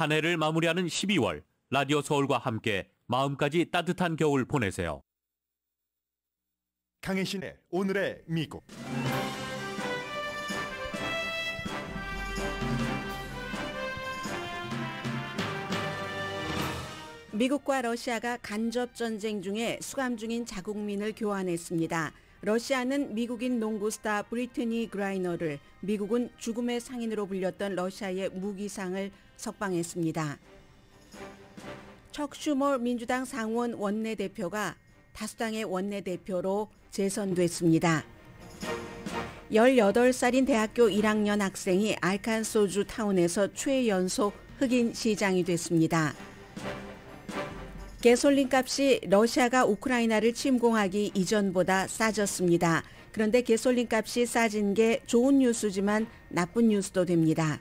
한 해를 마무리하는 12월, 라디오 서울과 함께 마음까지 따뜻한 겨울 보내세요. 강혜신의 오늘의 미국. 미국과 러시아가 간접전쟁 중에 수감 중인 자국민을 교환했습니다. 러시아는 미국인 농구 스타 브리트니 그라이너를, 미국은 죽음의 상인으로 불렸던 러시아의 무기상을 석방했습니다. 척 슈머 민주당 상원 원내대표가 다수당의 원내대표로 재선됐습니다. 18살인 대학교 1학년 학생이 알칸소주 타운에서 최연소 흑인 시장이 됐습니다. 가솔린 값이 러시아가 우크라이나를 침공하기 이전보다 싸졌습니다. 그런데 가솔린 값이 싸진 게 좋은 뉴스지만 나쁜 뉴스도 됩니다.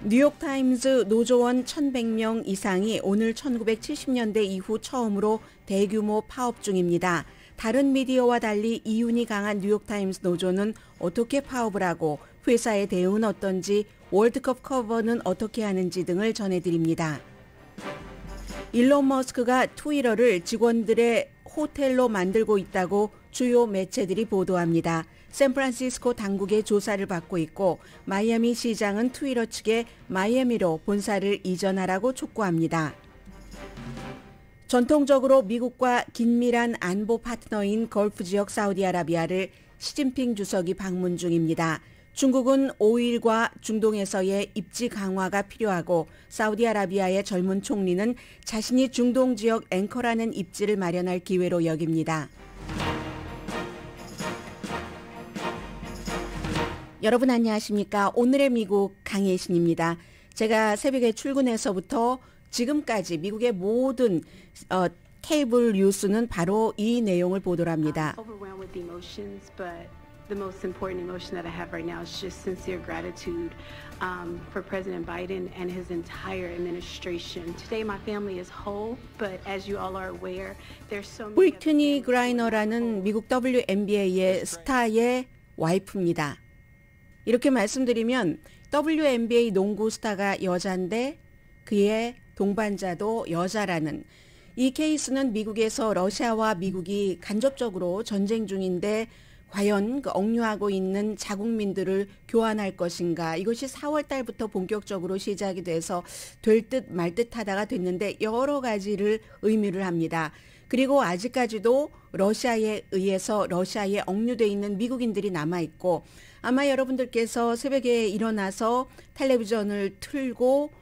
뉴욕타임즈 노조원 1,100명 이상이 오늘 1970년대 이후 처음으로 대규모 파업 중입니다. 다른 미디어와 달리 이윤이 강한 뉴욕타임스 노조는 어떻게 파업을 하고 회사의 대응은 어떤지, 월드컵 커버는 어떻게 하는지 등을 전해드립니다. 일론 머스크가 트위터를 직원들의 호텔로 만들고 있다고 주요 매체들이 보도합니다. 샌프란시스코 당국의 조사를 받고 있고 마이애미 시장은 트위터 측에 마이애미로 본사를 이전하라고 촉구합니다. 전통적으로 미국과 긴밀한 안보 파트너인 걸프 지역 사우디아라비아를 시진핑 주석이 방문 중입니다. 중국은 5일과 중동에서의 입지 강화가 필요하고 사우디아라비아의 젊은 총리는 자신이 중동 지역 앵커라는 입지를 마련할 기회로 여깁니다. 여러분 안녕하십니까? 오늘의 미국 강혜신입니다. 제가 새벽에 출근해서부터 지금까지 미국의 모든 케이블 뉴스는 바로 이 내용을 보도합니다. The most important emotion that I have right now is just sincere gratitude for President Biden and his entire administration. Today my family is whole, but as you all are aware, there's so many. 브리트니 그라이너라는 미국 WNBA의 스타의 와이프입니다. 이렇게 말씀드리면 WNBA 농구 스타가 여자인데 그의 동반자도 여자라는 이 케이스는 미국에서 러시아와 미국이 간접적으로 전쟁 중인데 과연 그 억류하고 있는 자국민들을 교환할 것인가, 이것이 4월 달부터 본격적으로 시작이 돼서 될 듯 말 듯 하다가 됐는데 여러 가지를 의미를 합니다. 그리고 아직까지도 러시아에 의해서 러시아에 억류돼 있는 미국인들이 남아있고, 아마 여러분들께서 새벽에 일어나서 텔레비전을 틀고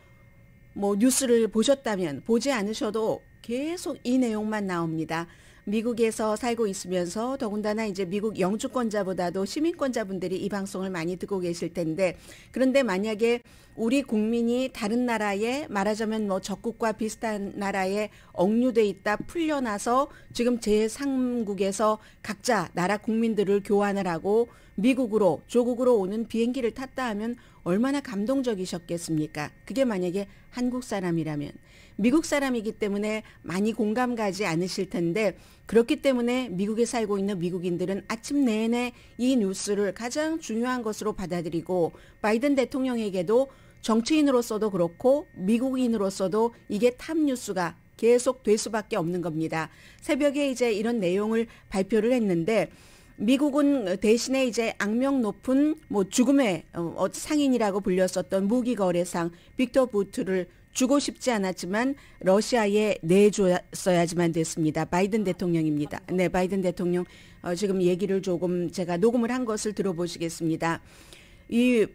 뉴스를 보셨다면, 보지 않으셔도 계속 이 내용만 나옵니다. 미국에서 살고 있으면서 더군다나 이제 미국 영주권자보다도 시민권자분들이 이 방송을 많이 듣고 계실 텐데, 그런데 만약에 우리 국민이 다른 나라에, 말하자면 적국과 비슷한 나라에 억류돼 있다 풀려나서 지금 제3국에서 각자 나라 국민들을 교환을 하고 미국으로, 조국으로 오는 비행기를 탔다 하면 얼마나 감동적이셨겠습니까? 그게 만약에 한국 사람이라면. 미국 사람이기 때문에 많이 공감 가지 않으실 텐데, 그렇기 때문에 미국에 살고 있는 미국인들은 아침 내내 이 뉴스를 가장 중요한 것으로 받아들이고, 바이든 대통령에게도 정치인으로서도 그렇고 미국인으로서도 이게 탑 뉴스가 계속 될 수밖에 없는 겁니다. 새벽에 이제 이런 내용을 발표를 했는데, 미국은 대신에 이제 악명 높은 죽음의 상인이라고 불렸었던 무기거래상 빅터 부트를 주고 싶지 않았지만 러시아에 내줬어야지만 됐습니다. 바이든 대통령입니다. 네, 바이든 대통령 지금 얘기를 조금 제가 녹음을 한 것을 들어보시겠습니다. 이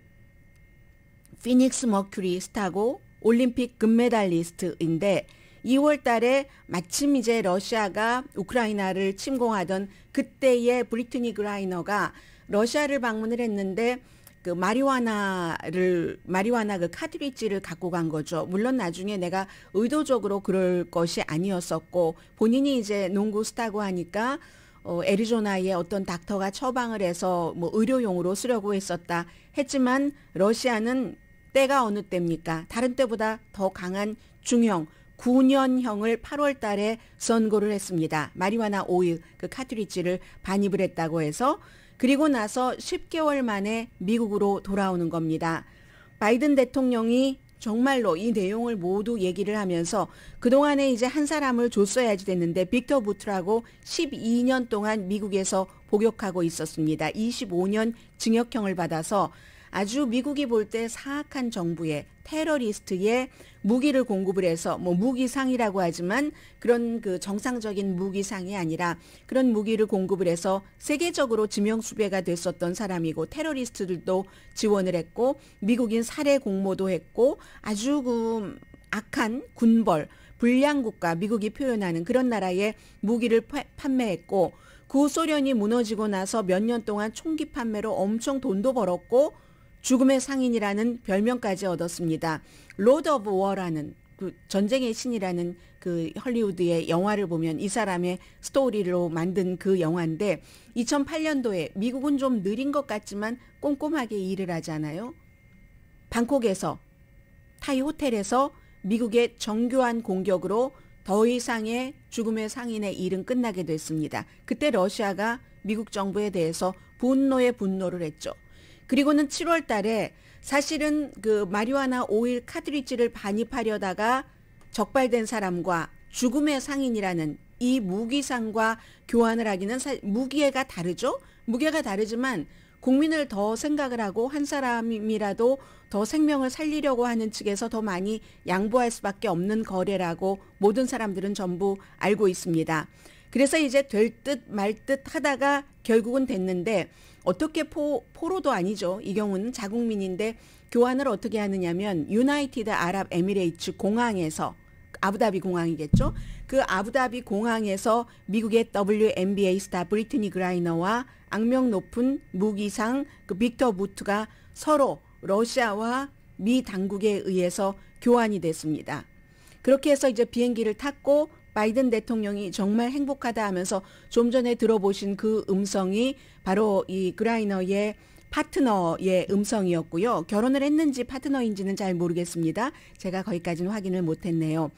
피닉스 머큐리 스타고 올림픽 금메달리스트인데 2월 달에 마침 이제 러시아가 우크라이나를 침공하던 그때의 브리트니 그라이너가 러시아를 방문을 했는데 그 마리화나 그 카트리지를 갖고 간 거죠. 물론 나중에 내가 의도적으로 그럴 것이 아니었었고, 본인이 이제 농구 스타고 하니까 애리조나의 어떤 닥터가 처방을 해서 의료용으로 쓰려고 했지만 러시아는 때가 어느 때입니까? 다른 때보다 더 강한 중형 9년형을 8월 달에 선고를 했습니다. 마리화나 오일 그 카트리지를 반입을 했다고 해서, 그리고 나서 10개월 만에 미국으로 돌아오는 겁니다. 바이든 대통령이 정말로 이 내용을 모두 얘기를 하면서 그동안에 이제 한 사람을 줬어야지 됐는데 빅터 부트라고 12년 동안 미국에서 복역하고 있었습니다. 25년 징역형을 받아서 아주 미국이 볼 때 사악한 정부의 테러리스트의 무기를 공급을 해서 뭐 무기상이라고 하지만 그런 그 정상적인 무기상이 아니라 그런 무기를 공급을 해서 세계적으로 지명수배가 됐었던 사람이고 테러리스트들도 지원을 했고 미국인 살해 공모도 했고 아주 그 악한 군벌 불량국가 미국이 표현하는 그런 나라에 무기를 판매했고 구소련이 무너지고 나서 몇 년 동안 총기 판매로 엄청 돈도 벌었고 죽음의 상인이라는 별명까지 얻었습니다. 로드 오브 워라는 그 전쟁의 신이라는 그 헐리우드의 영화를 보면 이 사람의 스토리로 만든 그 영화인데 2008년도에 미국은 좀 느린 것 같지만 꼼꼼하게 일을 하잖아요. 방콕에서 타이 호텔에서 미국의 정교한 공격으로 더 이상의 죽음의 상인의 일은 끝나게 됐습니다. 그때 러시아가 미국 정부에 대해서 분노에 분노를 했죠. 그리고는 7월 달에 사실은 그 마리화나 오일 카트리지를 반입하려다가 적발된 사람과 죽음의 상인이라는 이 무기상과 교환을 하기는 무기가 다르죠. 무게가 다르지만 국민을 더 생각을 하고 한 사람이라도 더 생명을 살리려고 하는 측에서 더 많이 양보할 수밖에 없는 거래라고 모든 사람들은 전부 알고 있습니다. 그래서 이제 될 듯 말 듯 하다가 결국은 됐는데 어떻게 포로도 아니죠. 이 경우는 자국민인데 교환을 어떻게 하느냐면 유나이티드 아랍 에미레이츠 공항에서 아부다비 공항이겠죠. 그 아부다비 공항에서 미국의 WNBA 스타 브리트니 그라이너와 악명 높은 무기상 그 빅터 부트가 서로 러시아와 미 당국에 의해서 교환이 됐습니다. 그렇게 해서 이제 비행기를 탔고 바이든 대통령이 정말 행복하다 하면서 좀 전에 들어보신 그 음성이 바로 이 그라이너의 파트너의 음성이었고요. 결혼을 했는지 파트너인지는 잘 모르겠습니다. 제가 거기까지는 확인을 못했네요.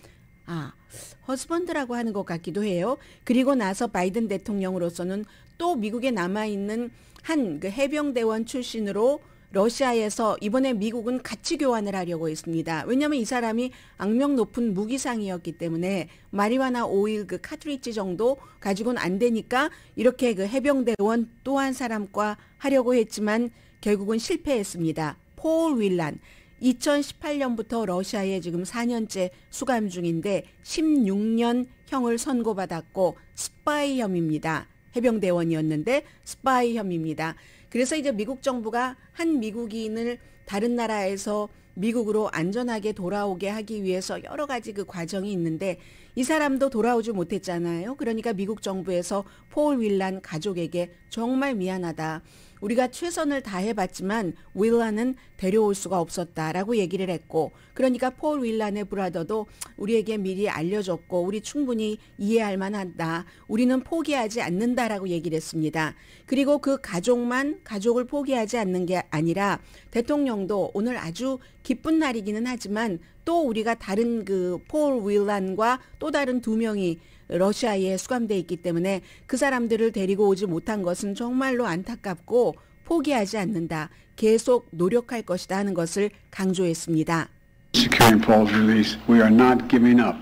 허스번드라고 하는 것 같기도 해요. 그리고 나서 바이든 대통령으로서는 또 미국에 남아있는 한 그 해병대원 출신으로 러시아에서 이번에 미국은 같이 교환을 하려고 했습니다. 왜냐하면 이 사람이 악명 높은 무기상이었기 때문에 마리화나 오일 그 카트리지 정도 가지고는 안 되니까 이렇게 그 해병대원 또 한 사람과 하려고 했지만 결국은 실패했습니다. 폴 윌란 2018년부터 러시아에 지금 4년째 수감 중인데 16년 형을 선고받았고 스파이 혐의입니다. 해병대원이었는데 스파이 혐의입니다. 그래서 이제 미국 정부가 한 미국인을 다른 나라에서 미국으로 안전하게 돌아오게 하기 위해서 여러 가지 그 과정이 있는데 이 사람도 돌아오지 못했잖아요. 그러니까 미국 정부에서 폴 윌란 가족에게 정말 미안하다. 우리가 최선을 다해봤지만 윌란은 데려올 수가 없었다라고 얘기를 했고 그러니까 폴 윌란의 브라더도 우리에게 미리 알려줬고 우리 충분히 이해할 만하다. 우리는 포기하지 않는다라고 얘기를 했습니다. 그리고 그 가족을 포기하지 않는 게 아니라 대통령도 오늘 아주 기쁜 날이기는 하지만 또 우리가 다른 그 폴 윌란과 또 다른 2명이 러시아에 수감돼 있기 때문에 그 사람들을 데리고 오지 못한 것은 정말로 안타깝고 포기하지 않는다. 계속 노력할 것이다 하는 것을 강조했습니다. Securing Paul's release, we are not giving up.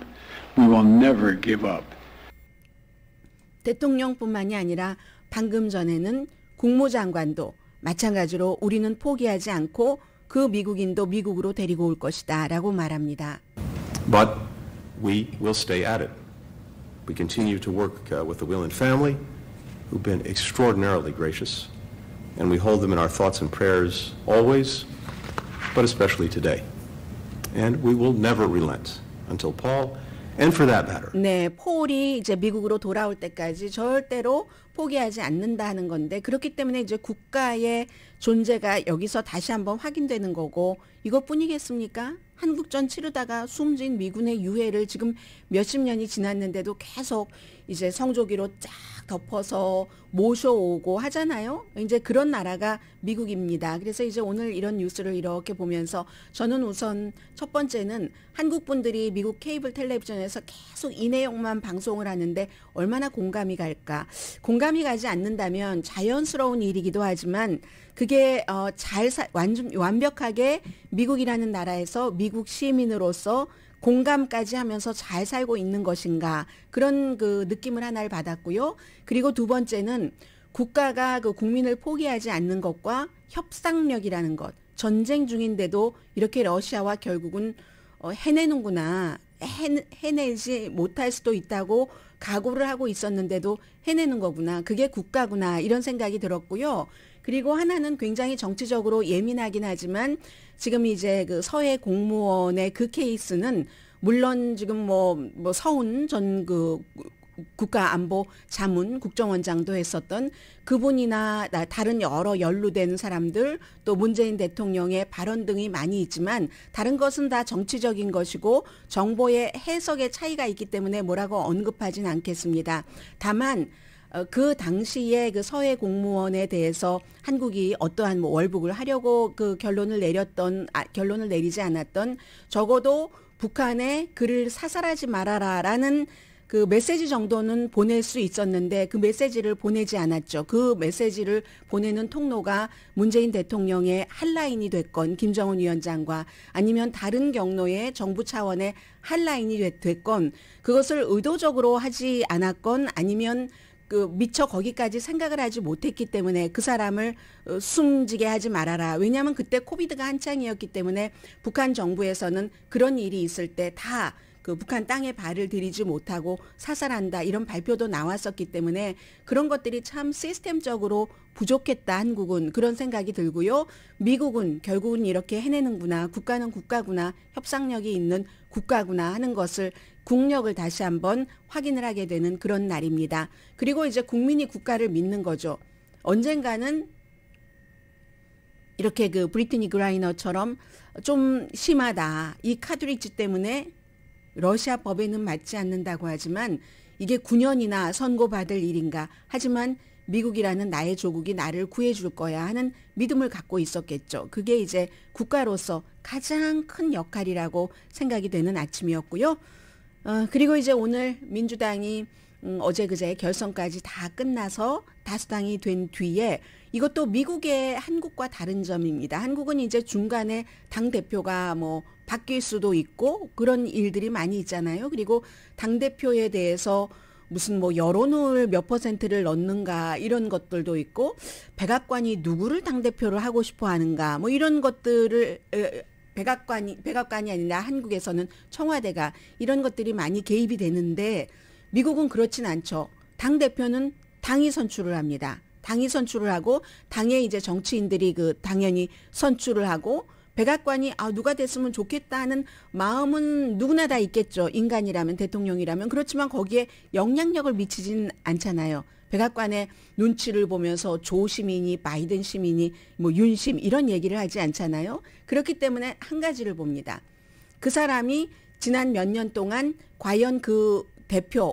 We will never give up. 대통령뿐만이 아니라 방금 전에는 국무장관도 마찬가지로 우리는 포기하지 않고 그 미국인도 미국으로 데리고 올 것이다 라고 말합니다. But we will stay at it. We continue to work with the Whelan family, who've been extraordinarily gracious, and we hold them in our thoughts and prayers always, but especially today. And we will never relent until Paul, and for that matter. 네, 폴이 이제 미국으로 돌아올 때까지 절대로 포기하지 않는다 하는 건데 그렇기 때문에 이제 국가의 존재가 여기서 다시 한번 확인되는 거고 이것뿐이겠습니까? 한국전 치르다가 숨진 미군의 유해를 지금 몇십 년이 지났는데도 계속 이제 성조기로 쫙 덮어서 모셔오고 하잖아요. 이제 그런 나라가 미국입니다. 그래서 이제 오늘 이런 뉴스를 이렇게 보면서 저는 우선 첫 번째는 한국 분들이 미국 케이블 텔레비전에서 계속 이 내용만 방송을 하는데 얼마나 공감이 갈까. 공감이 가지 않는다면 자연스러운 일이기도 하지만 그게 완벽하게 미국이라는 나라에서 미국 시민으로서 공감까지 하면서 잘 살고 있는 것인가 그런 그 느낌을 하나를 받았고요. 그리고 두 번째는 국가가 그 국민을 포기하지 않는 것과 협상력이라는 것. 전쟁 중인데도 이렇게 러시아와 결국은 해내는구나. 해내지 못할 수도 있다고 각오를 하고 있었는데도 해내는 거구나. 그게 국가구나. 이런 생각이 들었고요. 그리고 하나는 굉장히 정치적으로 예민하긴 하지만 지금 이제 그 서해 공무원의 그 케이스는 물론 지금 뭐 서훈 전 그 국가안보 자문 국정원장도 했었던 그분이나 다른 여러 연루된 사람들 또 문재인 대통령의 발언 등이 많이 있지만 다른 것은 다 정치적인 것이고 정보의 해석의 차이가 있기 때문에 뭐라고 언급하진 않겠습니다. 다만 그 당시에 그 서해 공무원에 대해서 한국이 어떠한 뭐 월북을 하려고 그 결론을 내리지 않았던 적어도 북한에 그를 사살하지 말아라라는 그 메시지 정도는 보낼 수 있었는데 그 메시지를 보내지 않았죠. 그 메시지를 보내는 통로가 문재인 대통령의 핫라인이 됐건 김정은 위원장과 아니면 다른 경로의 정부 차원의 핫라인이 됐건 그것을 의도적으로 하지 않았건 아니면 그 미처 거기까지 생각을 하지 못했기 때문에 그 사람을 숨지게 하지 말아라. 왜냐하면 그때 코비드가 한창이었기 때문에 북한 정부에서는 그런 일이 있을 때 다 그 북한 땅에 발을 들이지 못하고 사살한다 이런 발표도 나왔었기 때문에 그런 것들이 참 시스템적으로 부족했다 한국은 그런 생각이 들고요. 미국은 결국은 이렇게 해내는구나. 국가는 국가구나. 협상력이 있는 국가구나 하는 것을 국력을 다시 한번 확인을 하게 되는 그런 날입니다. 그리고 이제 국민이 국가를 믿는 거죠. 언젠가는 이렇게 그 브리트니 그라이너처럼 좀 심하다. 이 카드리지 때문에 러시아 법에는 맞지 않는다고 하지만 이게 9년이나 선고받을 일인가. 하지만 미국이라는 나의 조국이 나를 구해줄 거야 하는 믿음을 갖고 있었겠죠. 그게 이제 국가로서 가장 큰 역할이라고 생각이 되는 아침이었고요. 그리고 이제 오늘 민주당이 어제 그제 결선까지 다 끝나서 다수당이 된 뒤에 이것도 미국의 한국과 다른 점입니다. 한국은 이제 중간에 당대표가 뭐 바뀔 수도 있고 그런 일들이 많이 있잖아요. 그리고 당대표에 대해서 무슨 뭐 여론을 몇 %를 넣는가 이런 것들도 있고 백악관이 누구를 당대표를 하고 싶어 하는가 뭐 이런 것들을 백악관이 아니라 한국에서는 청와대가 이런 것들이 많이 개입이 되는데 미국은 그렇진 않죠. 당대표는 당이 선출을 합니다. 당이 선출을 하고 당의 이제 정치인들이 그 당연히 선출을 하고 백악관이 누가 됐으면 좋겠다 하는 마음은 누구나 다 있겠죠. 인간이라면 대통령이라면. 그렇지만 거기에 영향력을 미치진 않잖아요. 백악관의 눈치를 보면서 조 시민이 바이든 시민이 뭐 윤심 이런 얘기를 하지 않잖아요. 그렇기 때문에 한 가지를 봅니다. 그 사람이 지난 몇 년 동안 과연 그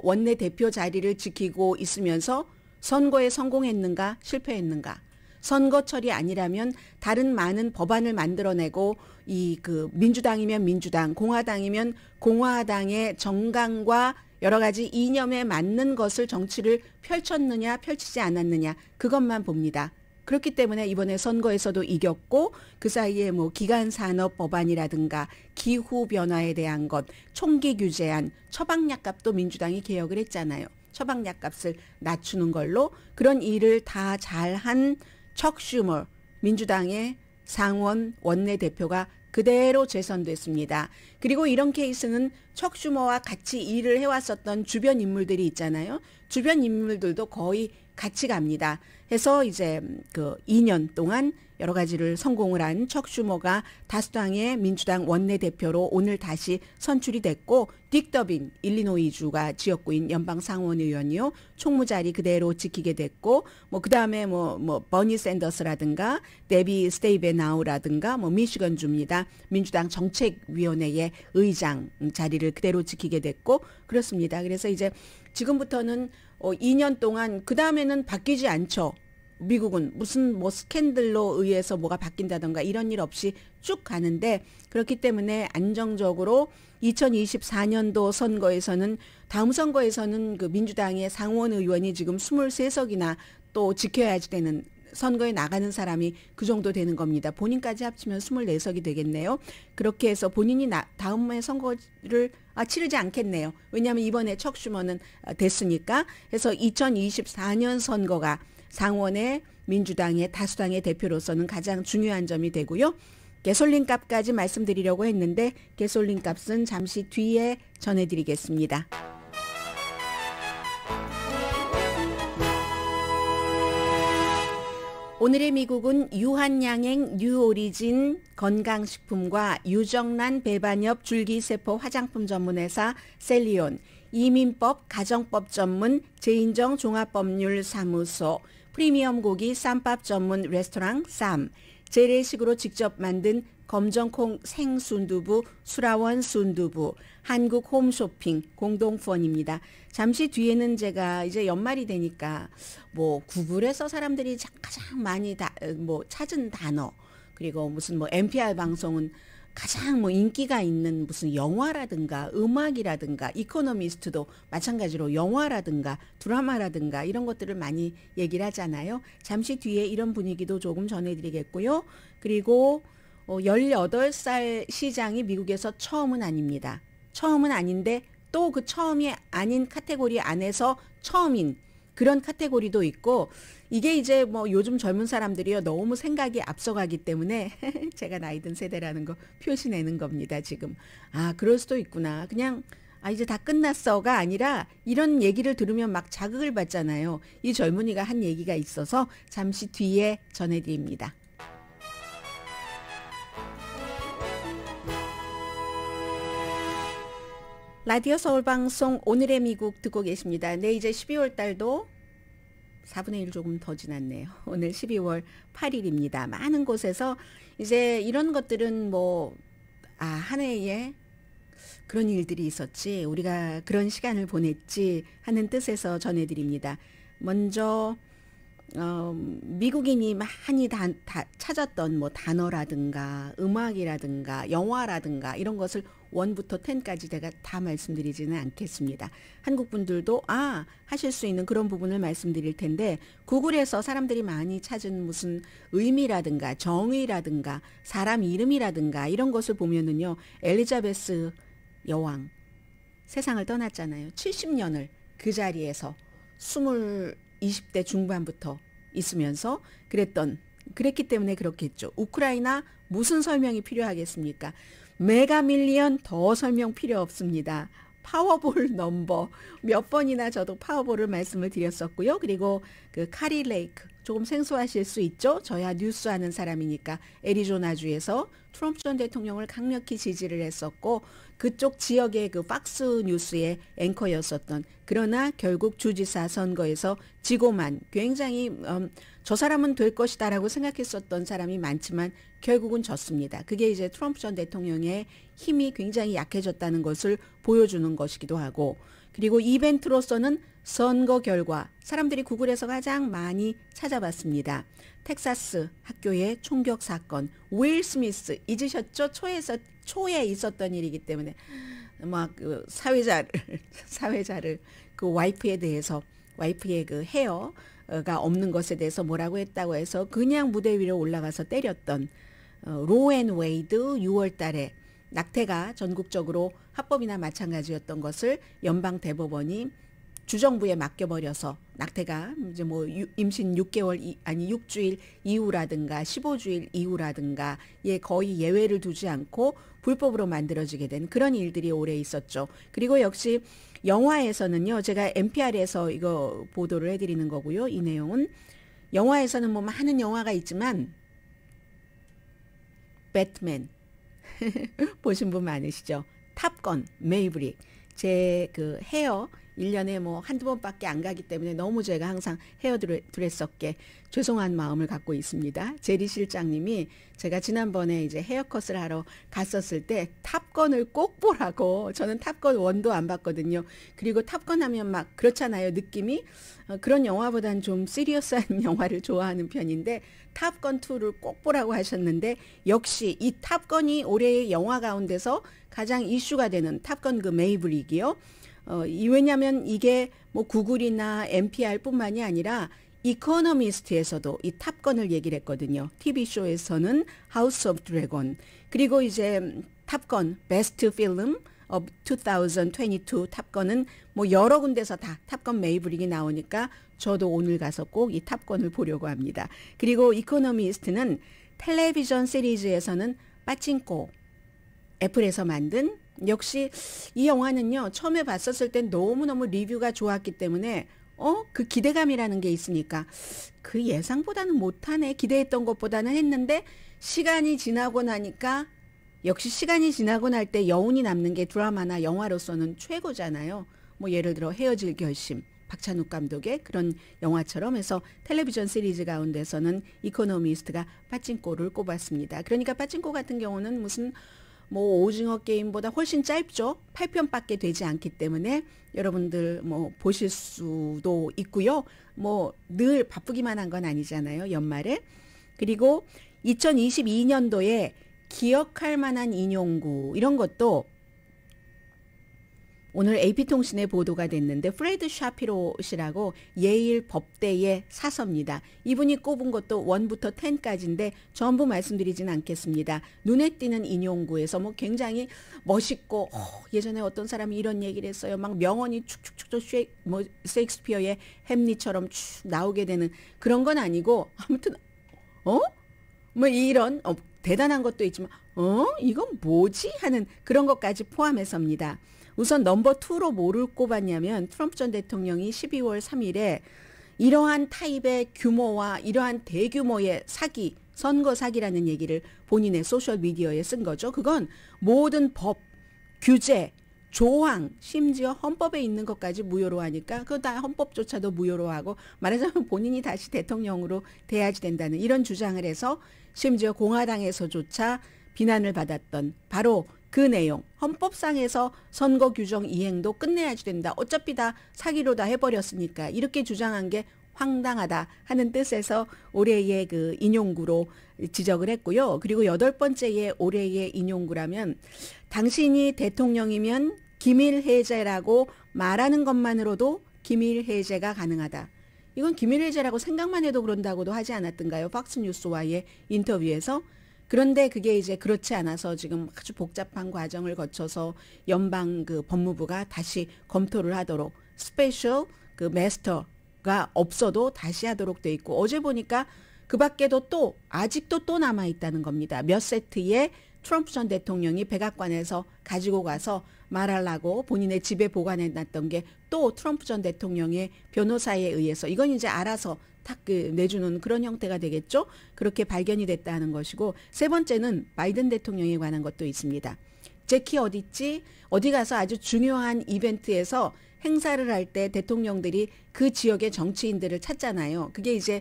원내 대표 자리를 지키고 있으면서 선거에 성공했는가 실패했는가. 선거철이 아니라면 다른 많은 법안을 만들어내고 이 그 민주당이면 민주당, 공화당이면 공화당의 정강과 여러 가지 이념에 맞는 것을 정치를 펼쳤느냐 펼치지 않았느냐 그것만 봅니다. 그렇기 때문에 이번에 선거에서도 이겼고 그 사이에 뭐 기간산업 법안이라든가 기후변화에 대한 것, 총기 규제안, 처방약값도 민주당이 개혁을 했잖아요. 처방약값을 낮추는 걸로 그런 일을 다 잘한 척 슈머 민주당의 상원 원내대표가 그대로 재선됐습니다. 그리고 이런 케이스는 척 슈머와 같이 일을 해왔었던 주변 인물들이 있잖아요. 주변 인물들도 거의 같이 갑니다. 해서 이제 그 2년 동안 여러 가지를 성공을 한 척 슈머가 다수당의 민주당 원내대표로 오늘 다시 선출이 됐고 딕 더빈 일리노이주가 지역구인 연방 상원의원이요. 총무자리 그대로 지키게 됐고 뭐 그다음에 뭐 버니 샌더스라든가 데비 스테이베나우라든가 뭐 미시건주입니다. 민주당 정책위원회의 의장 자리를 그대로 지키게 됐고 그렇습니다. 그래서 이제 지금부터는 2년 동안 그다음에는 바뀌지 않죠. 미국은 무슨 뭐 스캔들로 의해서 뭐가 바뀐다던가 이런 일 없이 쭉 가는데 그렇기 때문에 안정적으로 2024년도 선거에서는 다음 선거에서는 그 민주당의 상원 의원이 지금 23석이나 또 지켜야지 되는 선거에 나가는 사람이 그 정도 되는 겁니다. 본인까지 합치면 24석이 되겠네요. 그렇게 해서 본인이 다음에 선거를 치르지 않겠네요. 왜냐하면 이번에 척 슈머는 됐으니까. 그래서 2024년 선거가 상원의 민주당의 다수당의 대표로서는 가장 중요한 점이 되고요. 개솔린 값까지 말씀드리려고 했는데 개솔린 값은 잠시 뒤에 전해드리겠습니다. 오늘의 미국은 유한양행 뉴오리진 건강식품과 유정란 배반엽 줄기세포 화장품 전문회사 셀리온, 이민법 가정법 전문 제인정 종합법률사무소, 프리미엄 고기 쌈밥 전문 레스토랑 쌈, 재래식으로 직접 만든 검정콩 생순두부 수라원 순두부, 한국 홈쇼핑 공동후원입니다. 잠시 뒤에는 제가 이제 연말이 되니까 뭐 구글에서 사람들이 가장 많이 찾은 단어, 그리고 무슨 NPR 방송은 가장 인기가 있는 무슨 영화라든가 음악이라든가 이코노미스트도 마찬가지로 영화라든가 드라마라든가 이런 것들을 많이 얘기를 하잖아요. 잠시 뒤에 이런 분위기도 조금 전해드리겠고요. 그리고 18살 시장이 미국에서 처음은 아닙니다. 처음은 아닌데 또 그 처음이 아닌 카테고리 안에서 처음인 그런 카테고리도 있고, 이게 이제 요즘 젊은 사람들이요 너무 생각이 앞서가기 때문에 제가 나이 든 세대라는 거 표시내는 겁니다. 지금 그럴 수도 있구나, 그냥 이제 다 끝났어가 아니라 이런 얘기를 들으면 막 자극을 받잖아요. 이 젊은이가 한 얘기가 있어서 잠시 뒤에 전해드립니다. 라디오 서울방송 오늘의 미국 듣고 계십니다. 네, 이제 12월 달도 4분의 1 조금 더 지났네요. 오늘 12월 8일입니다. 많은 곳에서 이제 이런 것들은 한 해에 그런 일들이 있었지, 우리가 그런 시간을 보냈지 하는 뜻에서 전해드립니다. 먼저 미국인이 많이 찾았던 단어라든가 음악이라든가 영화라든가 이런 것을 1부터 10까지 제가 다 말씀드리지는 않겠습니다. 한국 분들도 하실 수 있는 그런 부분을 말씀드릴 텐데, 구글에서 사람들이 많이 찾은 무슨 의미라든가 정의라든가 사람 이름이라든가 이런 것을 보면은요, 엘리자베스 여왕 세상을 떠났잖아요. 70년을 그 자리에서 20대 중반부터 있으면서 그랬기 때문에 그렇겠죠. 우크라이나 무슨 설명이 필요하겠습니까? 메가밀리언 더 설명 필요 없습니다. 파워볼 넘버 몇 번이나 저도 파워볼을 말씀을 드렸었고요. 그리고 그 카리 레이크 조금 생소하실 수 있죠. 저야 뉴스하는 사람이니까 애리조나주에서 트럼프 전 대통령을 강력히 지지를 했었고 그쪽 지역의 그 팍스 뉴스의 앵커였었던, 그러나 결국 주지사 선거에서 지고만 굉장히 저 사람은 될 것이다라고 생각했었던 사람이 많지만 결국은 졌습니다. 그게 이제 트럼프 전 대통령의 힘이 굉장히 약해졌다는 것을 보여주는 것이기도 하고, 그리고 이벤트로서는 선거 결과 사람들이 구글에서 가장 많이 찾아봤습니다. 텍사스 학교의 총격 사건, 윌 스미스 잊으셨죠? 초에 있었던 일이기 때문에 그 사회자를 그 와이프에 대해서, 와이프의 그 헤어가 없는 것에 대해서 뭐라고 했다고 해서 그냥 무대 위로 올라가서 때렸던 로 앤 웨이드 6월 달에 낙태가 전국적으로 합법이나 마찬가지였던 것을 연방 대법원이 주정부에 맡겨버려서 낙태가 이제 임신 6개월 아니 6주일 이후라든가 15주일 이후라든가 거의 예외를 두지 않고 불법으로 만들어지게 된 그런 일들이 오래 있었죠. 그리고 역시 영화에서는요, 제가 NPR에서 이거 보도를 해드리는 거고요. 이 내용은 영화에서는 많은 영화가 있지만 배트맨 보신 분 많으시죠? 탑건, 메이브릭, 제 그 헤어 1년에 한두 번밖에 안 가기 때문에 너무 제가 항상 헤어 드레서께 죄송한 마음을 갖고 있습니다. 제리 실장님이 제가 지난번에 이제 헤어컷을 하러 갔었을 때 탑건을 꼭 보라고, 저는 탑건 1도 안 봤거든요. 그리고 탑건 하면 막 그렇잖아요. 느낌이 그런 영화보다는 좀 시리어스한 영화를 좋아하는 편인데 탑건 2를 꼭 보라고 하셨는데, 역시 이 탑건이 올해의 영화 가운데서 가장 이슈가 되는 탑건 그 메이브릭이요. 왜냐하면 이게 구글이나 NPR뿐만이 아니라 이코노미스트에서도 이 탑건을 얘기를 했거든요. TV쇼에서는 하우스 오브 드래곤, 그리고 이제 탑건 베스트 필름 of 2022 탑건은 뭐 여러 군데서 다 탑건 메이브릭이 나오니까 저도 오늘 가서 꼭 이 탑건을 보려고 합니다. 그리고 이코노미스트는 텔레비전 시리즈에서는 빠칭코, 애플에서 만든, 역시 이 영화는요 처음에 봤었을 땐 너무너무 리뷰가 좋았기 때문에 그 기대감이라는 게 있으니까 그 예상보다는 못하네, 기대했던 것보다는 했는데, 시간이 지나고 나니까 역시 시간이 지나고 날 때 여운이 남는 게 드라마나 영화로서는 최고잖아요. 뭐 예를 들어 헤어질 결심, 박찬욱 감독의 그런 영화처럼 해서 텔레비전 시리즈 가운데서는 이코노미스트가 빠찡코를 꼽았습니다. 그러니까 빠찡코 같은 경우는 무슨 뭐 오징어 게임보다 훨씬 짧죠. 8편밖에 되지 않기 때문에 여러분들 뭐 보실 수도 있고요. 뭐 늘 바쁘기만 한 건 아니잖아요, 연말에. 그리고 2022년도에 기억할 만한 인용구, 이런 것도 오늘 AP통신에 보도가 됐는데, 프레드 샤피로 씨라고 예일 법대의 사서입니다. 이분이 꼽은 것도 1부터 10까지인데 전부 말씀드리진 않겠습니다. 눈에 띄는 인용구에서 뭐 굉장히 멋있고, 예전에 어떤 사람이 이런 얘기를 했어요. 막 명언이 축축축 뭐 셰익스피어의 햄릿처럼 쭉 나오게 되는 그런 건 아니고, 아무튼 뭐 이런 대단한 것도 있지만 이건 뭐지? 하는 그런 것까지 포함해서입니다. 우선 넘버 2로 뭐를 꼽았냐면, 트럼프 전 대통령이 12월 3일에 이러한 타입의 규모와 이러한 대규모의 사기, 선거 사기라는 얘기를 본인의 소셜미디어에 쓴 거죠. 그건 모든 법, 규제, 조항, 심지어 헌법에 있는 것까지 무효로 하니까 그거 다 헌법조차도 무효로 하고, 말하자면 본인이 다시 대통령으로 돼야지 된다는 이런 주장을 해서 심지어 공화당에서조차 비난을 받았던 바로 그 내용, 헌법상에서 선거 규정 이행도 끝내야지 된다. 어차피 다 사기로 다 해버렸으니까 이렇게 주장한 게 황당하다 하는 뜻에서 올해의 그 인용구로 지적을 했고요. 그리고 8번째의 올해의 인용구라면, 당신이 대통령이면 기밀 해제라고 말하는 것만으로도 기밀 해제가 가능하다. 이건 기밀 해제라고 생각만 해도 그런다고도 하지 않았던가요? 팍스뉴스와의 인터뷰에서. 그런데 그게 이제 그렇지 않아서 지금 아주 복잡한 과정을 거쳐서 연방 그 법무부가 다시 검토를 하도록, 스페셜 그 마스터가 없어도 다시 하도록 돼 있고, 어제 보니까 그 밖에도 또 아직도 또 남아 있다는 겁니다. 몇 세트의 트럼프 전 대통령이 백악관에서 가지고 가서 말하려고 본인의 집에 보관해 놨던 게 또 트럼프 전 대통령의 변호사에 의해서, 이건 이제 알아서 탁 내주는 그런 형태가 되겠죠. 그렇게 발견이 됐다는 것이고, 세 번째는 바이든 대통령에 관한 것도 있습니다. 제키 어딨지? 어디 가서 아주 중요한 이벤트에서 행사를 할 때 대통령들이 그 지역의 정치인들을 찾잖아요. 그게 이제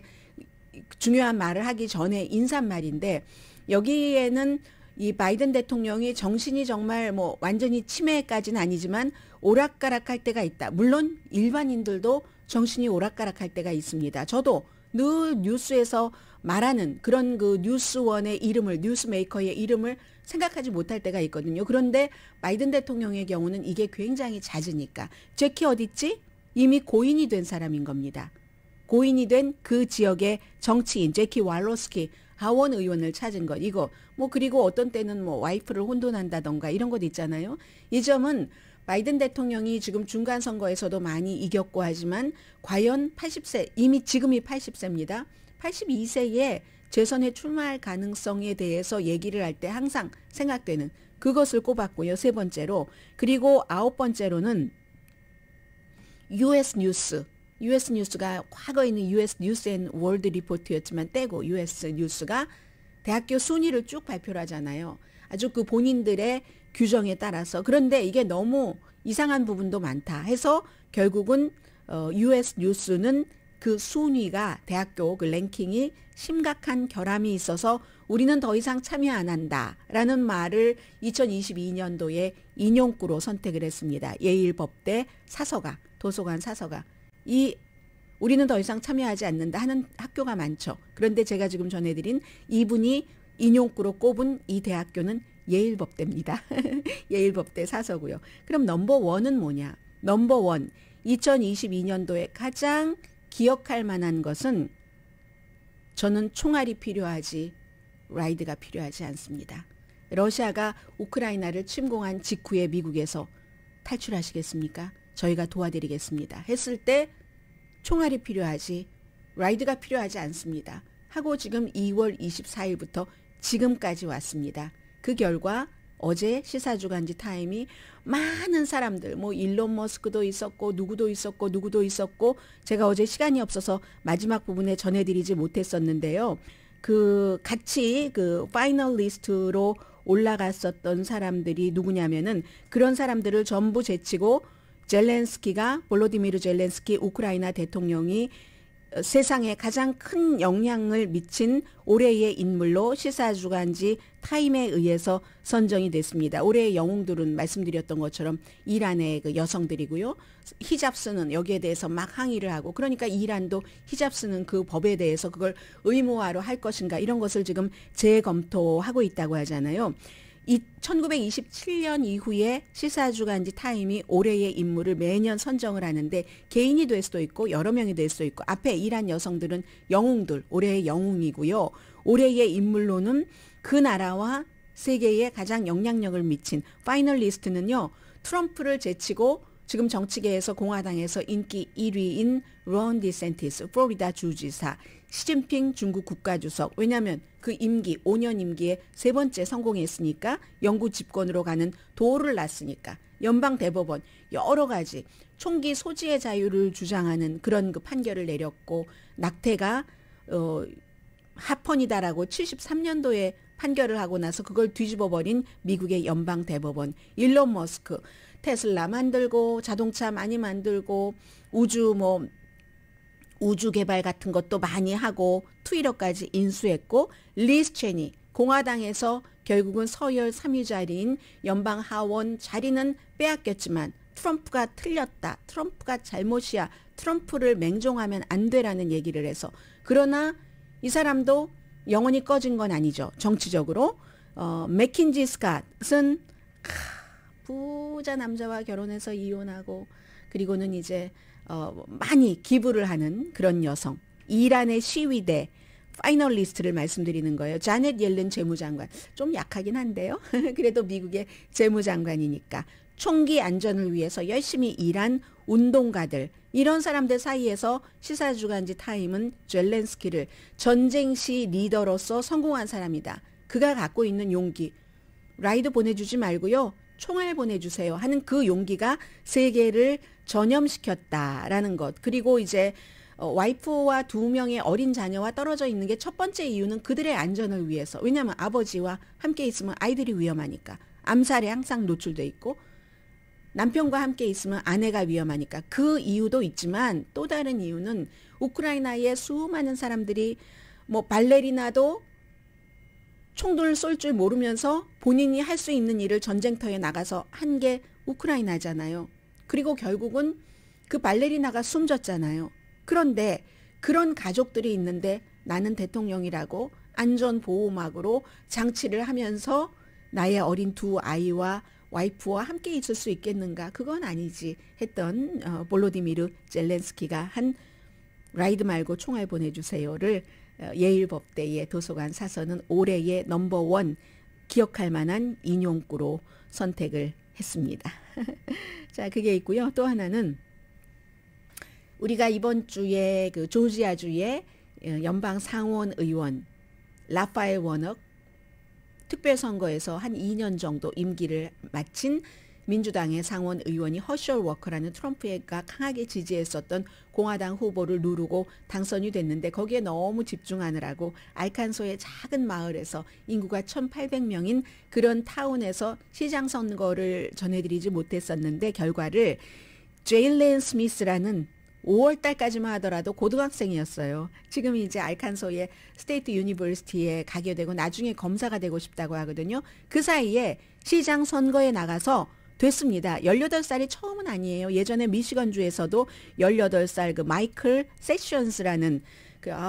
중요한 말을 하기 전에 인사말인데, 여기에는 이 바이든 대통령이 정신이 정말 뭐 완전히 치매까지는 아니지만 오락가락할 때가 있다. 물론 일반인들도 정신이 오락가락할 때가 있습니다. 저도 늘 뉴스에서 말하는 그런 그 뉴스원의 이름을, 뉴스메이커의 이름을 생각하지 못할 때가 있거든요. 그런데 바이든 대통령의 경우는 이게 굉장히 잦으니까. 제키 어딨지? 이미 고인이 된 사람인 겁니다. 고인이 된 그 지역의 정치인 제키 왈로스키 하원 의원을 찾은 것, 이거 뭐, 그리고 어떤 때는 뭐 와이프를 혼돈한다던가 이런 것 있잖아요. 이 점은 바이든 대통령이 지금 중간 선거에서도 많이 이겼고 하지만 과연 80세, 이미 지금이 80세입니다. 82세에 재선에 출마할 가능성에 대해서 얘기를 할 때 항상 생각되는 그것을 꼽았고요. 세 번째로. 그리고 9번째로는 US 뉴스. US 뉴스가 과거에는 US 뉴스 앤 월드 리포트였지만 떼고 US 뉴스가 대학교 순위를 쭉 발표를 하잖아요. 아주 그 본인들의 규정에 따라서. 그런데 이게 너무 이상한 부분도 많다 해서 결국은 US 뉴스는 그 순위가, 대학교 그 랭킹이 심각한 결함이 있어서 우리는 더 이상 참여 안 한다라는 말을 2022년도에 인용구로 선택을 했습니다. 예일법대 사서가, 도서관 사서가. 우리는 더 이상 참여하지 않는다 하는 학교가 많죠. 그런데 제가 지금 전해드린 이분이 인용구로 꼽은 이 대학교는 예일법대입니다. 예일법대 사서고요. 그럼 넘버 원은 뭐냐? 넘버 원, 2022년도에 가장 기억할 만한 것은 저는 총알이 필요하지 라이드가 필요하지 않습니다. 러시아가 우크라이나를 침공한 직후에 미국에서 탈출하시겠습니까? 저희가 도와드리겠습니다. 했을 때 총알이 필요하지 라이드가 필요하지 않습니다. 하고 지금 2월 24일부터 지금까지 왔습니다. 그 결과 어제 시사주간지 타임이 많은 사람들 뭐 일론 머스크도 있었고 누구도 있었고 제가 어제 시간이 없어서 마지막 부분에 전해드리지 못했었는데요. 그 같이 그 파이널리스트로 올라갔었던 사람들이 누구냐면은 그런 사람들을 전부 제치고 볼로디미르 젤렌스키 우크라이나 대통령이 세상에 가장 큰 영향을 미친 올해의 인물로 시사주간지 타임에 의해서 선정이 됐습니다. 올해의 영웅들은 말씀드렸던 것처럼 이란의 그 여성들이고요. 히잡 쓰는 여기에 대해서 막 항의를 하고 그러니까 이란도 히잡 쓰는 그 법에 대해서 그걸 의무화로 할 것인가 이런 것을 지금 재검토하고 있다고 하잖아요. 1927년 이후에 시사주간지 타임이 올해의 인물을 매년 선정을 하는데 개인이 될 수도 있고 여러 명이 될 수도 있고 앞에 이란 여성들은 영웅들, 올해의 영웅이고요. 올해의 인물로는 그 나라와 세계에 가장 영향력을 미친 파이널리스트는요. 트럼프를 제치고 지금 정치계에서 공화당에서 인기 1위인 론 디센티스 플로리다 주지사, 시진핑 중국 국가주석. 왜냐하면 그 임기 5년 임기에 세 번째 성공했으니까 영구 집권으로 가는 도를 놨으니까 연방대법원 여러 가지 총기 소지의 자유를 주장하는 그런 그 판결을 내렸고 낙태가 합헌이다라고 73년도에 판결을 하고 나서 그걸 뒤집어버린 미국의 연방대법원. 일론 머스크 테슬라 만들고 자동차 많이 만들고 우주 개발 같은 것도 많이 하고 트위터까지 인수했고 리스 체니 공화당에서 결국은 서열 3위 자리인 연방 하원 자리는 빼앗겼지만 트럼프가 틀렸다. 트럼프가 잘못이야. 트럼프를 맹종하면 안 되라는 얘기를 해서 그러나 이 사람도 영원히 꺼진 건 아니죠. 정치적으로. 맥킨지 스캇은 부자 남자와 결혼해서 이혼하고 그리고는 이제 많이 기부를 하는 그런 여성. 이란의 시위대 파이널리스트를 말씀드리는 거예요. 자넷 옐른 재무장관. 좀 약하긴 한데요. 그래도 미국의 재무장관이니까. 총기 안전을 위해서 열심히 일한 운동가들. 이런 사람들 사이에서 시사주간지 타임은 젤렌스키를 전쟁 시 리더로서 성공한 사람이다. 그가 갖고 있는 용기. 라이드 보내주지 말고요. 총알 보내주세요 하는 그 용기가 세계를 전염시켰다라는 것. 그리고 이제 와이프와 2명의 어린 자녀와 떨어져 있는 게 첫 번째 이유는 그들의 안전을 위해서. 왜냐하면 아버지와 함께 있으면 아이들이 위험하니까. 암살에 항상 노출돼 있고 남편과 함께 있으면 아내가 위험하니까. 그 이유도 있지만 또 다른 이유는 우크라이나의 수많은 사람들이 뭐 발레리나도 총을 쏠 줄 모르면서 본인이 할 수 있는 일을 전쟁터에 나가서 한 게 우크라이나잖아요. 그리고 결국은 그 발레리나가 숨졌잖아요. 그런데 그런 가족들이 있는데 나는 대통령이라고 안전보호막으로 장치를 하면서 나의 어린 2아이와 와이프와 함께 있을 수 있겠는가? 그건 아니지 했던 볼로디미르 젤렌스키가 한 라이드 말고 총알 보내주세요를 예일법대의 도서관 사서는 올해의 넘버1 기억할 만한 인용구로 선택을 했습니다. 자, 그게 있고요. 또 하나는 우리가 이번 주에 그 조지아주의 연방 상원 의원 라파엘 워낙 특별선거에서 한 2년 정도 임기를 마친 민주당의 상원 의원이 허셜 워커라는 트럼프가 강하게 지지했었던 공화당 후보를 누르고 당선이 됐는데 거기에 너무 집중하느라고 알칸소의 작은 마을에서 인구가 1,800명인 그런 타운에서 시장 선거를 전해드리지 못했었는데 결과를 제일렌 스미스라는 5월 달까지만 하더라도 고등학생이었어요. 지금 이제 알칸소의 스테이트 유니버시티에 가게 되고 나중에 검사가 되고 싶다고 하거든요. 그 사이에 시장 선거에 나가서 됐습니다. 18살이 처음은 아니에요. 예전에 미시건주에서도 18살 그 마이클 세션스라는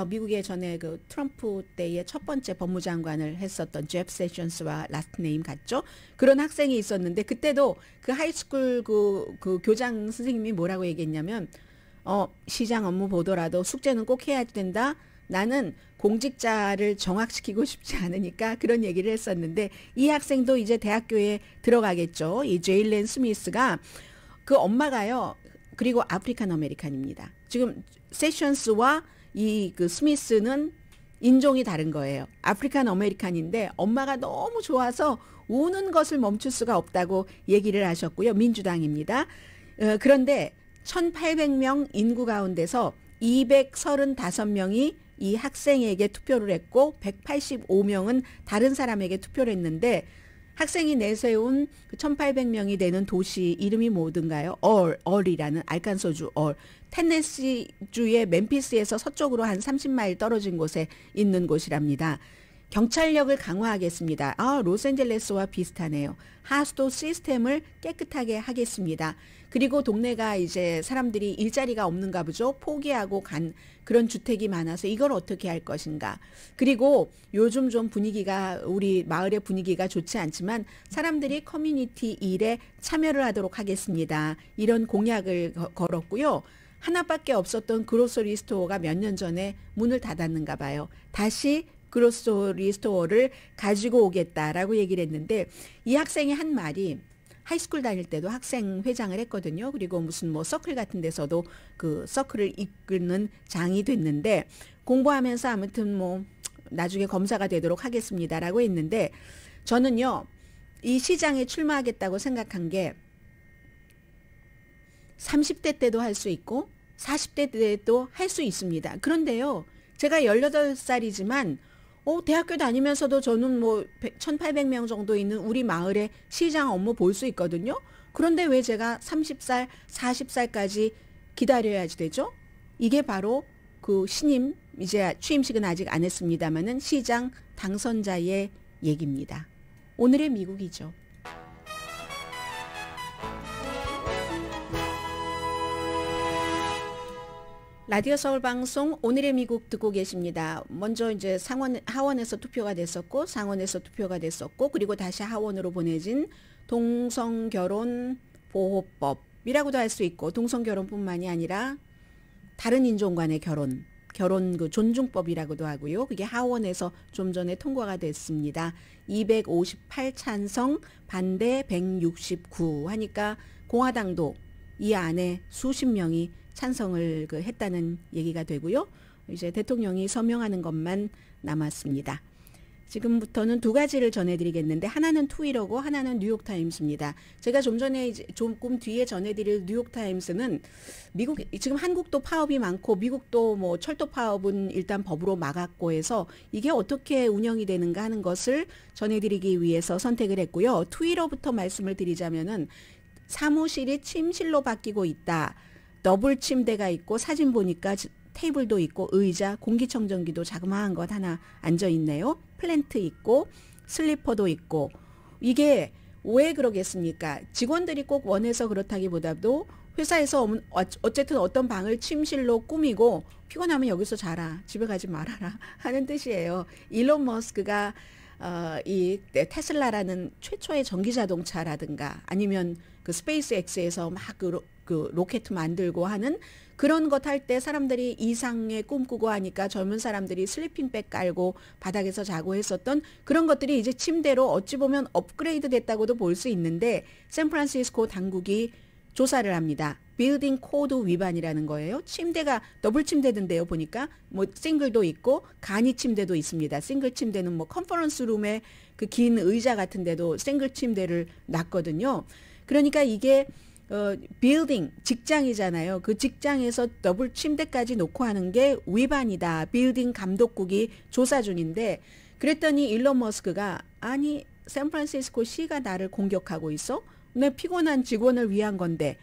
미국의 전에 그 트럼프 때의 첫 번째 법무장관을 했었던 제프 세션스와 라스트 네임 같죠? 그런 학생이 있었는데 그때도 그 하이스쿨 그 교장 선생님이 뭐라고 얘기했냐면 시장 업무 보더라도 숙제는 꼭 해야 된다. 나는 공직자를 정확시키고 싶지 않으니까 그런 얘기를 했었는데 이 학생도 이제 대학교에 들어가겠죠. 이 제일렌 스미스가 그 엄마가요. 그리고 아프리칸 아메리칸입니다. 지금 세션스와 이 그 스미스는 인종이 다른 거예요. 아프리칸 아메리칸인데 엄마가 너무 좋아서 우는 것을 멈출 수가 없다고 얘기를 하셨고요. 민주당입니다. 그런데 1800명 인구 가운데서 235명이 이 학생에게 투표를 했고 185명은 다른 사람에게 투표를 했는데 학생이 내세운 그 1800명이 되는 도시 이름이 뭐든가요? 얼이라는 알칸소주 얼. 테네시주의 멤피스에서 서쪽으로 한 30마일 떨어진 곳에 있는 곳이랍니다. 경찰력을 강화하겠습니다. 로스앤젤레스와 비슷하네요. 하수도 시스템을 깨끗하게 하겠습니다. 그리고 동네가 이제 사람들이 일자리가 없는가 보죠. 포기하고 간 그런 주택이 많아서 이걸 어떻게 할 것인가. 그리고 요즘 좀 분위기가 우리 마을의 분위기가 좋지 않지만 사람들이 커뮤니티 일에 참여를 하도록 하겠습니다. 이런 공약을 걸었고요. 하나밖에 없었던 그로서리 스토어가 몇 년 전에 문을 닫았는가 봐요. 다시 그로서리 스토어를 가지고 오겠다라고 얘기를 했는데 이 학생이 한 말이 하이스쿨 다닐 때도 학생 회장을 했거든요. 그리고 무슨 뭐 서클 같은 데서도 그 서클을 이끄는 장이 됐는데 공부하면서 아무튼 뭐 나중에 검사가 되도록 하겠습니다라고 했는데 저는요. 이 시장에 출마하겠다고 생각한 게 30대 때도 할 수 있고 40대 때도 할 수 있습니다. 그런데요. 제가 18살이지만 대학교 다니면서도 저는 뭐 1800명 정도 있는 우리 마을의 시장 업무 볼 수 있거든요. 그런데 왜 제가 30살, 40살까지 기다려야지 되죠? 이게 바로 그 신임, 이제 취임식은 아직 안 했습니다마는 시장 당선자의 얘기입니다. 오늘의 미국이죠. 라디오 서울 방송 오늘의 미국 듣고 계십니다. 먼저 이제 하원에서 투표가 됐었고 상원에서 투표가 됐었고 그리고 다시 하원으로 보내진 동성결혼 보호법이라고도 할 수 있고 동성결혼뿐만이 아니라 다른 인종 간의 결혼 그 존중법이라고도 하고요. 그게 하원에서 좀 전에 통과가 됐습니다. 258 찬성 반대 169 하니까 공화당도 이 안에 수십 명이 찬성을 했다는 얘기가 되고요. 이제 대통령이 서명하는 것만 남았습니다. 지금부터는 두 가지를 전해드리겠는데 하나는 트위터고 하나는 뉴욕타임스입니다. 제가 좀 전에 조금 뒤에 전해드릴 뉴욕타임스는 미국 지금 한국도 파업이 많고 미국도 뭐 철도 파업은 일단 법으로 막았고 해서 이게 어떻게 운영이 되는가 하는 것을 전해드리기 위해서 선택을 했고요. 트위터부터 말씀을 드리자면은 사무실이 침실로 바뀌고 있다. 더블 침대가 있고 사진 보니까 테이블도 있고 의자, 공기청정기도 자그마한 것 하나 앉아 있네요. 플랜트 있고 슬리퍼도 있고 이게 왜 그러겠습니까? 직원들이 꼭 원해서 그렇다기보다도 회사에서 어쨌든 어떤 방을 침실로 꾸미고 피곤하면 여기서 자라, 집에 가지 말아라 하는 뜻이에요. 일론 머스크가 이 테슬라라는 최초의 전기자동차라든가 아니면 그 스페이스X에서 막 그 로켓 만들고 하는 그런 것 할 때 사람들이 이상의 꿈꾸고 하니까 젊은 사람들이 슬리핑백 깔고 바닥에서 자고 했었던 그런 것들이 이제 침대로 어찌 보면 업그레이드 됐다고도 볼 수 있는데 샌프란시스코 당국이 조사를 합니다. 빌딩 코드 위반이라는 거예요. 침대가 더블 침대던데요. 보니까 뭐 싱글도 있고 간이 침대도 있습니다. 싱글 침대는 뭐 컨퍼런스 룸에 그 긴 의자 같은 데도 싱글 침대를 놨거든요. 그러니까 이게 빌딩 직장이잖아요. 그 직장에서 더블 침대까지 놓고 하는 게 위반이다. 빌딩 감독국이 조사 중인데 그랬더니 일론 머스크가 아니 샌프란시스코 시가 나를 공격하고 있어? 내 피곤한 직원을 위한 건데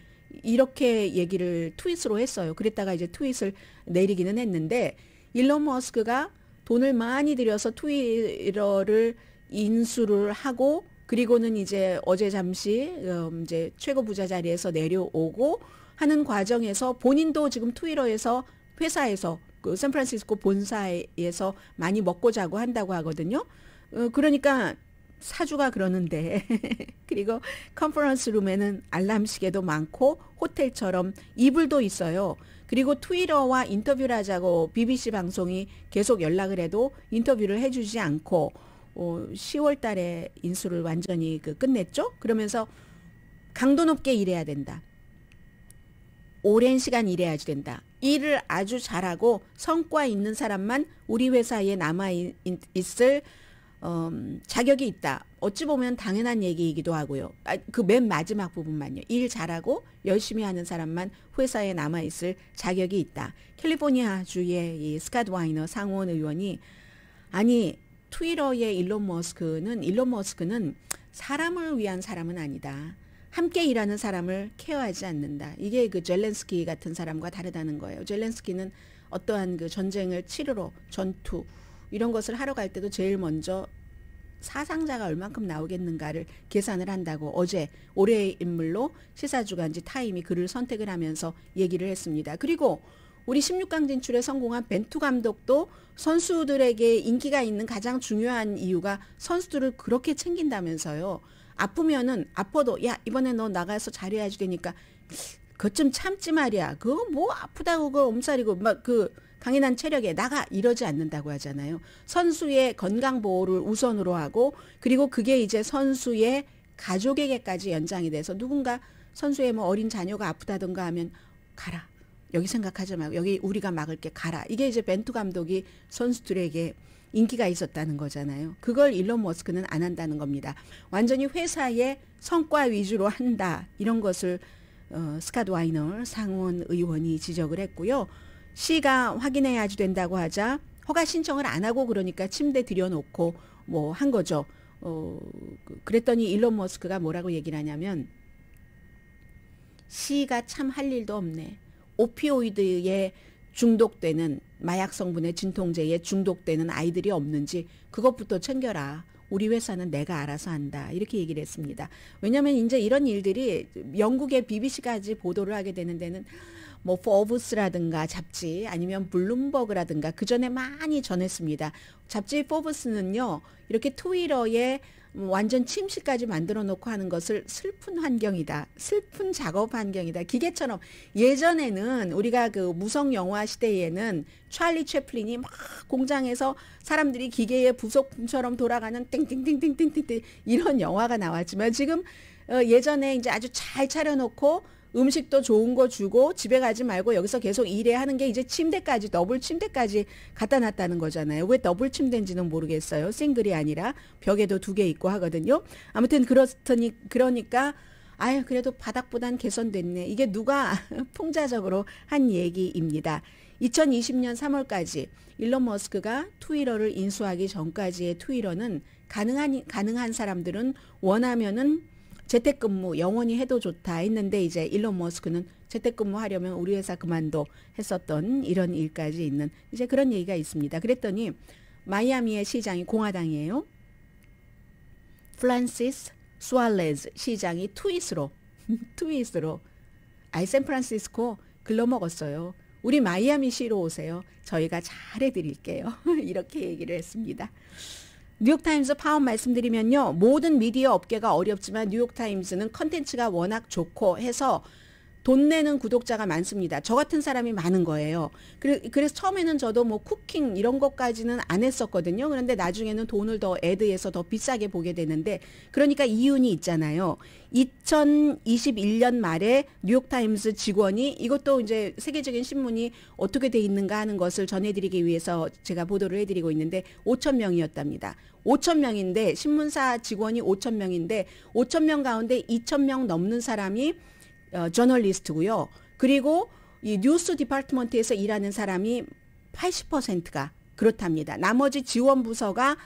이렇게 얘기를 트윗으로 했어요. 그랬다가 이제 트윗을 내리기는 했는데 일론 머스크가 돈을 많이 들여서 트위터를 인수를 하고 그리고는 이제 어제 잠시 이제 최고 부자 자리에서 내려오고 하는 과정에서 본인도 지금 트위터에서 회사에서 그 샌프란시스코 본사에서 많이 먹고 자고 한다고 하거든요. 그러니까 사주가 그러는데 그리고 컨퍼런스 룸에는 알람 시계도 많고 호텔처럼 이불도 있어요. 그리고 트위터와 인터뷰를 하자고 BBC 방송이 계속 연락을 해도 인터뷰를 해주지 않고 10월 달에 인수를 완전히 끝냈죠. 그러면서 강도 높게 일해야 된다. 오랜 시간 일해야지 된다. 일을 아주 잘하고 성과 있는 사람만 우리 회사에 남아있을 자격이 있다. 어찌 보면 당연한 얘기이기도 하고요. 그 맨 마지막 부분만요. 일 잘하고 열심히 하는 사람만 회사에 남아있을 자격이 있다. 캘리포니아 주의 이 스캇 와이너 상원 의원이 아니 트위터의 일론 머스크는 사람을 위한 사람은 아니다. 함께 일하는 사람을 케어하지 않는다. 이게 그 젤렌스키 같은 사람과 다르다는 거예요. 젤렌스키는 어떠한 그 전쟁을 치르러 전투 이런 것을 하러 갈 때도 제일 먼저 사상자가 얼만큼 나오겠는가를 계산을 한다고 어제 올해의 인물로 시사주간지 타임이 그를 선택을 하면서 얘기를 했습니다. 그리고 우리 16강 진출에 성공한 벤투 감독도 선수들에게 인기가 있는 가장 중요한 이유가 선수들을 그렇게 챙긴다면서요. 아프면은 아파도 야 이번에 너 나가서 잘해야지 되니까 그것 좀 참지 말이야. 그거 뭐 아프다고 그거 엄살이고 막 그 강인한 체력에 나가 이러지 않는다고 하잖아요. 선수의 건강 보호를 우선으로 하고 그리고 그게 이제 선수의 가족에게까지 연장이 돼서 누군가 선수의 뭐 어린 자녀가 아프다던가 하면 가라. 여기 생각하지 말고 여기 우리가 막을게 가라. 이게 이제 벤투 감독이 선수들에게 인기가 있었다는 거잖아요. 그걸 일론 머스크는 안 한다는 겁니다. 완전히 회사의 성과 위주로 한다. 이런 것을 스캇 와이너 상원 의원이 지적을 했고요. 시가 확인해야지 된다고 하자 허가 신청을 안 하고 그러니까 침대 들여놓고 뭐 한 거죠. 그랬더니 일론 머스크가 뭐라고 얘기를 하냐면 시가 참 할 일도 없네. 오피오이드에 중독되는 마약 성분의 진통제에 중독되는 아이들이 없는지 그것부터 챙겨라. 우리 회사는 내가 알아서 한다. 이렇게 얘기를 했습니다. 왜냐하면 이제 이런 일들이 영국의 BBC까지 보도를 하게 되는 데는 뭐 포브스라든가 잡지 아니면 블룸버그라든가 그 전에 많이 전했습니다. 잡지 포브스는요. 이렇게 트위터에 완전 침실까지 만들어 놓고 하는 것을 슬픈 환경이다. 슬픈 작업 환경이다. 기계처럼 예전에는 우리가 그 무성 영화 시대에는 찰리 채플린이 막 공장에서 사람들이 기계의 부속품처럼 돌아가는 땡땡땡땡땡땡 이런 영화가 나왔지만 지금 예전에 이제 아주 잘 차려놓고 음식도 좋은 거 주고 집에 가지 말고 여기서 계속 일해야 하는 게 이제 침대까지 더블 침대까지 갖다 놨다는 거잖아요. 왜 더블 침대인지는 모르겠어요. 싱글이 아니라 벽에도 2개 있고 하거든요. 아무튼 그러니까 아유 그래도 바닥보단 개선됐네. 이게 누가 풍자적으로 한 얘기입니다. 2020년 3월까지 일론 머스크가 트위터를 인수하기 전까지의 트위터는 가능한 사람들은 원하면은 재택근무 영원히 해도 좋다 했는데 이제 일론 머스크는 재택근무 하려면 우리 회사 그만둬 했었던 이런 일까지 있는 이제 그런 얘기가 있습니다. 그랬더니 마이애미의 시장이 공화당이에요. 프란시스 수알레즈 시장이 트윗으로 샌프란시스코 글러먹었어요. 우리 마이애미시로 오세요. 저희가 잘해드릴게요. 이렇게 얘기를 했습니다. 뉴욕타임스 파업 말씀드리면요. 모든 미디어 업계가 어렵지만 뉴욕타임스는 컨텐츠가 워낙 좋고 해서 돈 내는 구독자가 많습니다. 저 같은 사람이 많은 거예요. 그래서 처음에는 저도 뭐 쿠킹 이런 것까지는 안 했었거든요. 그런데 나중에는 돈을 더 애드해서 더 비싸게 보게 되는데 그러니까 이윤이 있잖아요. 2021년 말에 뉴욕타임스 직원이 이것도 이제 세계적인 신문이 어떻게 돼 있는가 하는 것을 전해드리기 위해서 제가 보도를 해드리고 있는데 5,000명이었답니다. 5,000명인데 신문사 직원이 5,000명인데 5,000명 가운데 2,000명 넘는 사람이 저널리스트고요. 그리고 이 뉴스 디파트먼트에서 일하는 사람이 80%가 그렇답니다. 나머지 지원 부서가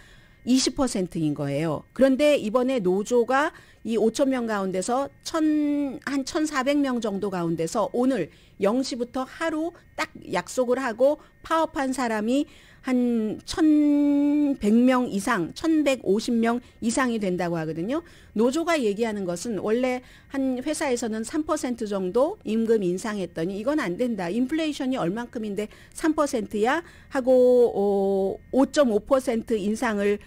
20%인 거예요. 그런데 이번에 노조가 이 5,000명 가운데서 한 1,400명 정도 가운데서 오늘 0시부터 하루 딱 약속을 하고 파업한 사람이 한 1,100명 이상, 1,150명 이상이 된다고 하거든요. 노조가 얘기하는 것은 원래 한 회사에서는 3% 정도 임금 인상했더니 이건 안 된다. 인플레이션이 얼만큼인데 3%야 하고 5.5% 인상을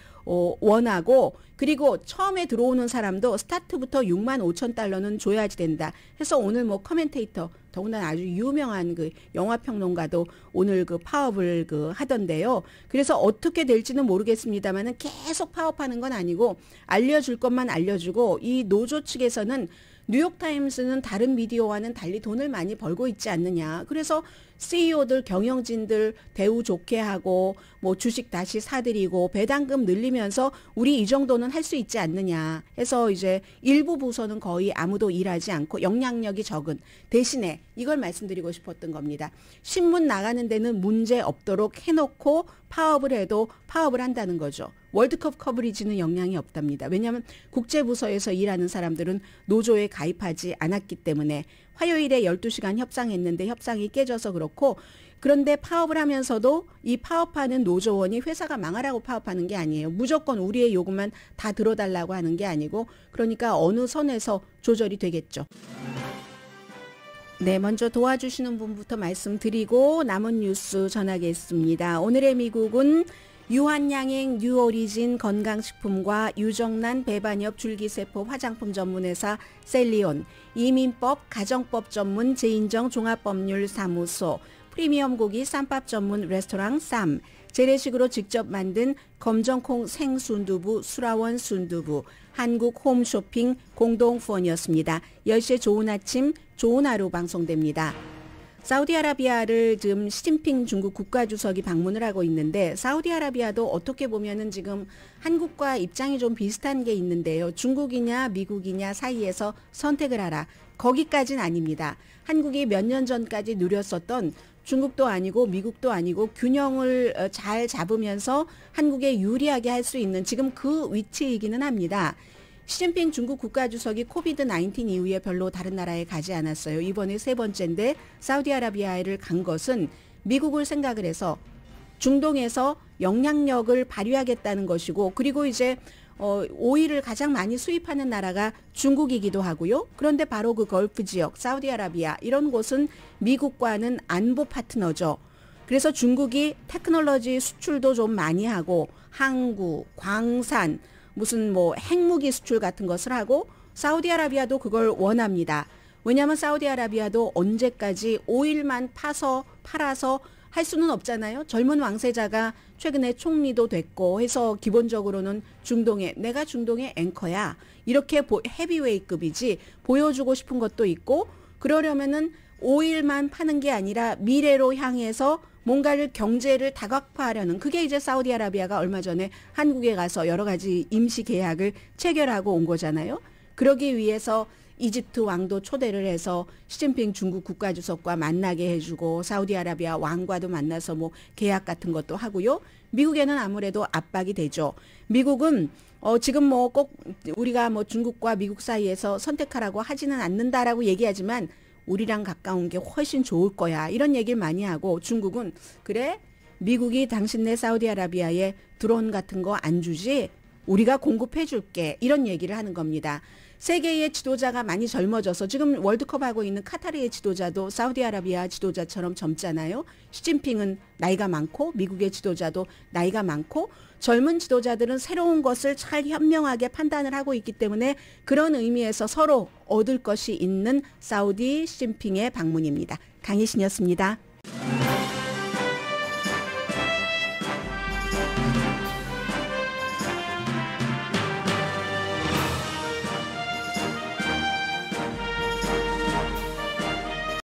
원하고 그리고 처음에 들어오는 사람도 스타트부터 65,000달러는 줘야지 된다. 해서 오늘 뭐 커멘테이터 더군다나 아주 유명한 그 영화평론가도 오늘 그 파업을 하던데요. 그래서 어떻게 될지는 모르겠습니다만은 계속 파업하는 건 아니고 알려줄 것만 알려주고 이 노조 측에서는 뉴욕타임스는 다른 미디어와는 달리 돈을 많이 벌고 있지 않느냐. 그래서 CEO들, 경영진들 대우 좋게 하고 뭐 주식 다시 사들이고 배당금 늘리면서 우리 이 정도는 할 수 있지 않느냐 해서 이제 일부 부서는 거의 아무도 일하지 않고 영향력이 적은 대신에 이걸 말씀드리고 싶었던 겁니다. 신문 나가는 데는 문제 없도록 해놓고 파업을 해도 파업을 한다는 거죠. 월드컵 커버리지는 영향이 없답니다. 왜냐하면 국제부서에서 일하는 사람들은 노조에 가입하지 않았기 때문에 화요일에 12시간 협상했는데 협상이 깨져서 그렇고 그런데 파업을 하면서도 이 파업하는 노조원이 회사가 망하라고 파업하는 게 아니에요. 무조건 우리의 요구만 다 들어달라고 하는 게 아니고 그러니까 어느 선에서 조절이 되겠죠. 네, 먼저 도와주시는 분부터 말씀드리고 남은 뉴스 전하겠습니다. 오늘의 미국은 유한양행 뉴오리진 건강식품과 유정란 배반엽 줄기세포 화장품 전문회사 셀리온, 이민법 가정법 전문 제인정 종합법률사무소, 프리미엄 고기 쌈밥 전문 레스토랑 쌈, 재래식으로 직접 만든 검정콩 생순두부 수라원 순두부, 한국 홈쇼핑 공동후원이었습니다. 10시에 좋은 아침 좋은 하루 방송됩니다. 사우디아라비아를 지금 시진핑 중국 국가주석이 방문을 하고 있는데 사우디아라비아도 어떻게 보면은 지금 한국과 입장이 좀 비슷한 게 있는데요. 중국이냐 미국이냐 사이에서 선택을 하라. 거기까지는 아닙니다. 한국이 몇 년 전까지 누렸었던 중국도 아니고 미국도 아니고 균형을 잘 잡으면서 한국에 유리하게 할 수 있는 지금 그 위치이기는 합니다. 시진핑 중국 국가주석이 코비드-19 이후에 별로 다른 나라에 가지 않았어요. 이번에 세 번째인데 사우디아라비아를 간 것은 미국을 생각을 해서 중동에서 영향력을 발휘하겠다는 것이고 그리고 이제 오일을 가장 많이 수입하는 나라가 중국이기도 하고요. 그런데 바로 그 걸프 지역, 사우디아라비아 이런 곳은 미국과는 안보 파트너죠. 그래서 중국이 테크놀로지 수출도 좀 많이 하고 항구, 광산, 무슨 뭐 핵무기 수출 같은 것을 하고 사우디아라비아도 그걸 원합니다. 왜냐하면 사우디아라비아도 언제까지 오일만 팔아서 할 수는 없잖아요. 젊은 왕세자가 최근에 총리도 됐고 해서 기본적으로는 내가 중동의 앵커야. 이렇게 헤비웨이급이지 보여주고 싶은 것도 있고 그러려면은 오일만 파는 게 아니라 미래로 향해서 뭔가를 경제를 다각화하려는 그게 이제 사우디아라비아가 얼마 전에 한국에 가서 여러 가지 임시 계약을 체결하고 온 거잖아요. 그러기 위해서 이집트 왕도 초대를 해서 시진핑 중국 국가주석과 만나게 해주고 사우디아라비아 왕과도 만나서 뭐 계약 같은 것도 하고요. 미국에는 아무래도 압박이 되죠. 미국은 지금 뭐 꼭 우리가 뭐 중국과 미국 사이에서 선택하라고 하지는 않는다라고 얘기하지만 우리랑 가까운 게 훨씬 좋을 거야. 이런 얘기를 많이 하고 중국은 그래? 미국이 당신네 사우디아라비아에 드론 같은 거 안 주지? 우리가 공급해 줄게. 이런 얘기를 하는 겁니다. 세계의 지도자가 많이 젊어져서 지금 월드컵 하고 있는 카타르의 지도자도 사우디아라비아 지도자처럼 젊잖아요. 시진핑은 나이가 많고 미국의 지도자도 나이가 많고 젊은 지도자들은 새로운 것을 잘 현명하게 판단을 하고 있기 때문에 그런 의미에서 서로 얻을 것이 있는 사우디 시진핑의 방문입니다. 강희신이었습니다.